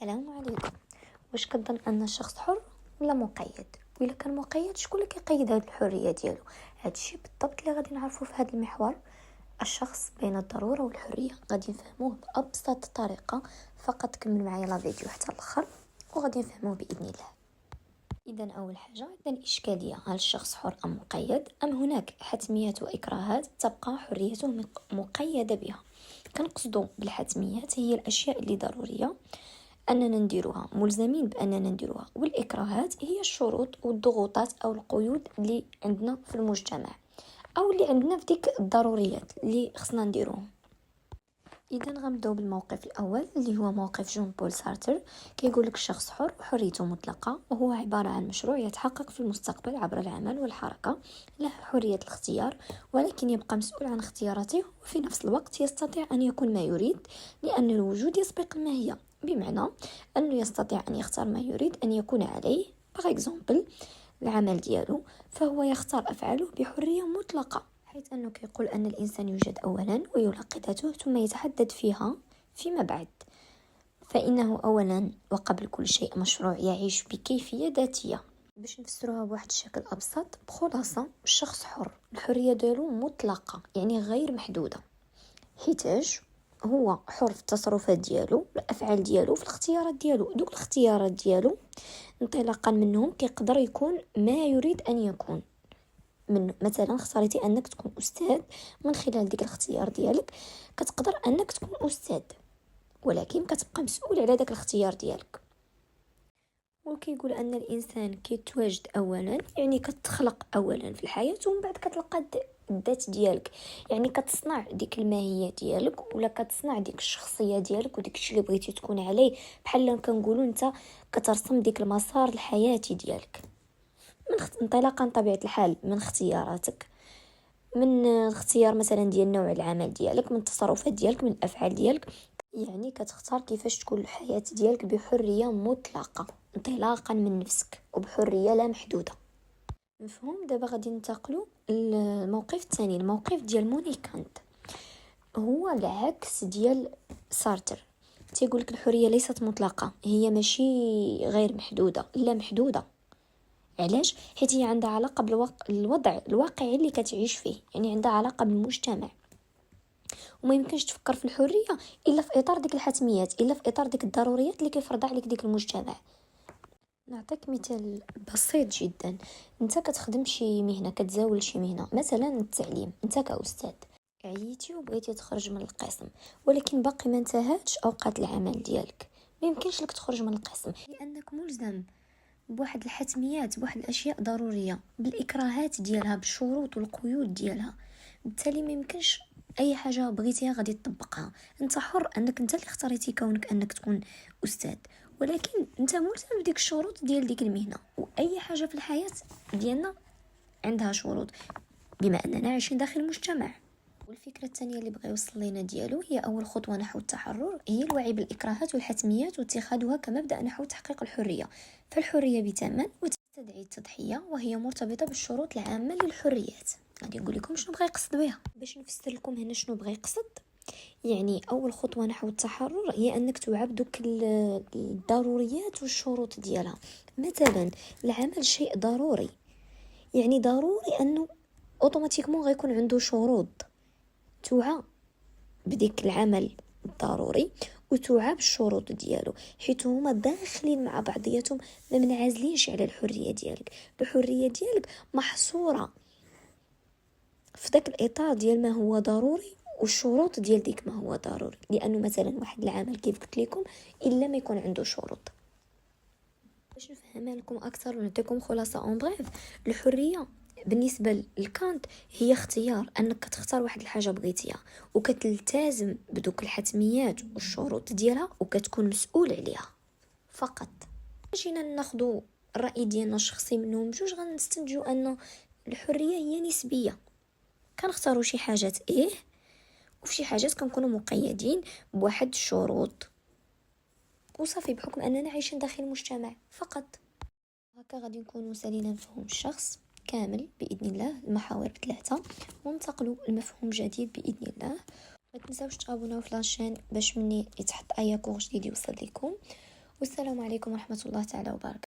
السلام عليكم. واش كتظن ان الشخص حر ولا مقيد؟ وإلا كان مقيد شكون اللي كيقيد هذه الحريه ديالو؟ هادشي بالضبط اللي غادي نعرفه في هذا المحور. الشخص بين الضروره والحريه غادي نفهموه بابسط طريقه، فقط كمل معايا لا فيديو حتى الاخر وغادي نفهموه باذن الله. اذا اول حاجه عندنا الاشكاليه، هل الشخص حر ام مقيد؟ ام هناك حتميات واكراهات تبقى حريته مقيده بها؟ كنقصدوا بالحتميات هي الاشياء اللي ضروريه أننا نديروها، ملزمين بأننا نديروها، والإكراهات هي الشروط والضغوطات أو القيود اللي عندنا في المجتمع أو اللي عندنا في ديك الضروريات اللي خصنا نديروهم. إذا غنبداو بالموقف الأول اللي هو موقف جون بول سارتر. كيقول لك الشخص حر وحريته مطلقة، وهو عبارة عن مشروع يتحقق في المستقبل عبر العمل والحركة. له حرية الاختيار ولكن يبقى مسؤول عن اختياراته، وفي نفس الوقت يستطيع أن يكون ما يريد لأن الوجود يسبق الماهية، بمعنى أنه يستطيع أن يختار ما يريد أن يكون عليه. باغ اكزومبل العمل ديالو، فهو يختار أفعاله بحرية مطلقة، حيث أنه كيقول أن الإنسان يوجد أولا ويلقي ذاته ثم يتحدد فيها فيما بعد، فإنه أولا وقبل كل شيء مشروع يعيش بكيفية ذاتية. باش نفسروها بواحد الشكل أبسط، بخلاصة الشخص حر، الحرية ديالو مطلقة يعني غير محدودة، حيتاش هو حر في التصرفات ديالو، الافعال ديالو، في الاختيارات ديالو. دوك الاختيارات ديالو انطلاقا منهم كيقدر يكون ما يريد ان يكون. من مثلا اختاريتي انك تكون استاذ، من خلال ديك الاختيار ديالك كتقدر انك تكون استاذ، ولكن كتبقى مسؤول على داك الاختيار ديالك. وكيقول ان الانسان كيتواجد اولا، يعني كتخلق اولا في الحياه، ومن بعد كتلقى الذات ديالك، يعني كتصنع ديك الماهيه ديالك ولا كتصنع ديك الشخصيه ديالك وديك الشيء اللي بغيتي تكون عليه. بحال كنقولوا انت كترسم ديك المسار الحياتي ديالك انطلاقا طبيعه الحال من اختياراتك، من اختيار مثلا ديال نوع العمل ديالك، من التصرفات ديالك، من الافعال ديالك. يعني كتختار كيفاش تكون الحياه ديالك بحريه مطلقه انطلاقا من نفسك وبحريه لا محدوده. مفهوم؟ دابا غادي ننتقلوا للموقف الثاني، الموقف ديال موني كانت. هو العكس ديال سارتر، تيقول لك الحريه ليست مطلقه، هي ماشي غير محدوده، لا محدوده. علاش؟ حيت هي عندها علاقه بالوضع الواقعي اللي كتعيش فيه، يعني عندها علاقه بالمجتمع، وما يمكنش تفكر في الحريه الا في اطار ديك الحتميات، الا في اطار ديك الضروريات اللي كيفرضها عليك ديك المجتمع. نعطيك مثال بسيط جدا. انت كتخدم شي مهنه، كتزاول شي مهنه، مثلا التعليم. انت كاستاذ عييتي وبغيتي تخرج من القسم، ولكن باقي ما انتهتش اوقات العمل ديالك. ما يمكنش لك تخرج من القسم لانك ملزم بواحد الحتميات، بواحد الاشياء ضروريه، بالاكراهات ديالها، بالشروط والقيود ديالها. بالتالي ما يمكنش اي حاجه بغيتيها غادي تطبقها. انت حر، انك انت اللي اختاريتي كونك انك تكون استاذ، ولكن انت ملزم بديك الشروط ديال ديك المهنه. واي حاجه في الحياه ديالنا عندها شروط، بما اننا عايشين داخل المجتمع. والفكره الثانيه اللي بغى يوصل لنا ديالو هي اول خطوه نحو التحرر، هي الوعي بالاكراهات والحتميات واتخاذها كمبدا نحو تحقيق الحريه. فالحريه بثمن وتستدعي التضحيه، وهي مرتبطه بالشروط العامه للحريات. غادي نقول لكم شنو بغى يقصد بها باش نفسر لكم هنا شنو بغى يقصد. يعني اول خطوه نحو التحرر هي انك توعى بدوك الضروريات والشروط ديالها. مثلا العمل شيء ضروري، يعني ضروري انه اوتوماتيكمون غيكون عنده شروط. توعى بديك العمل الضروري وتوعى بالشروط ديالو، حيت هما داخلين مع بعضياتهم، ما منعزلينش على الحريه ديالك. الحريه ديالك محصوره في داك الاطار ديال ما هو ضروري والشروط ديال ديك ما هو ضروري. لانه مثلا واحد العمل كيف قلت لكم الا ما يكون عنده شروط. باش نفهمها لكم اكثر ونعطيكم خلاصه اون بريف، الحريه بالنسبه لكانت هي اختيار، انك كتختار واحد الحاجه بغيتيها وكتلتزم بدوك الحتميات والشروط ديالها وكتكون مسؤول عليها فقط. جينا ناخذوا الراي ديالنا الشخصي منهم بجوج، غنستنتجوا ان الحريه هي نسبيه. كنختاروا شي حاجات وفي شي حاجات كنكونوا مقيدين بواحد الشروط وصافي، بحكم اننا عايشين داخل المجتمع فقط. هكا غادي نكونوا سالينا مفهوم الشخص كامل باذن الله، المحاور ب3، وننتقلوا لمفهوم جديد باذن الله. ما تنساوش تابوناو في لاشين باش مني يتحط اي كور جديد يوصل لكم، والسلام عليكم ورحمة الله تعالى وبركاته.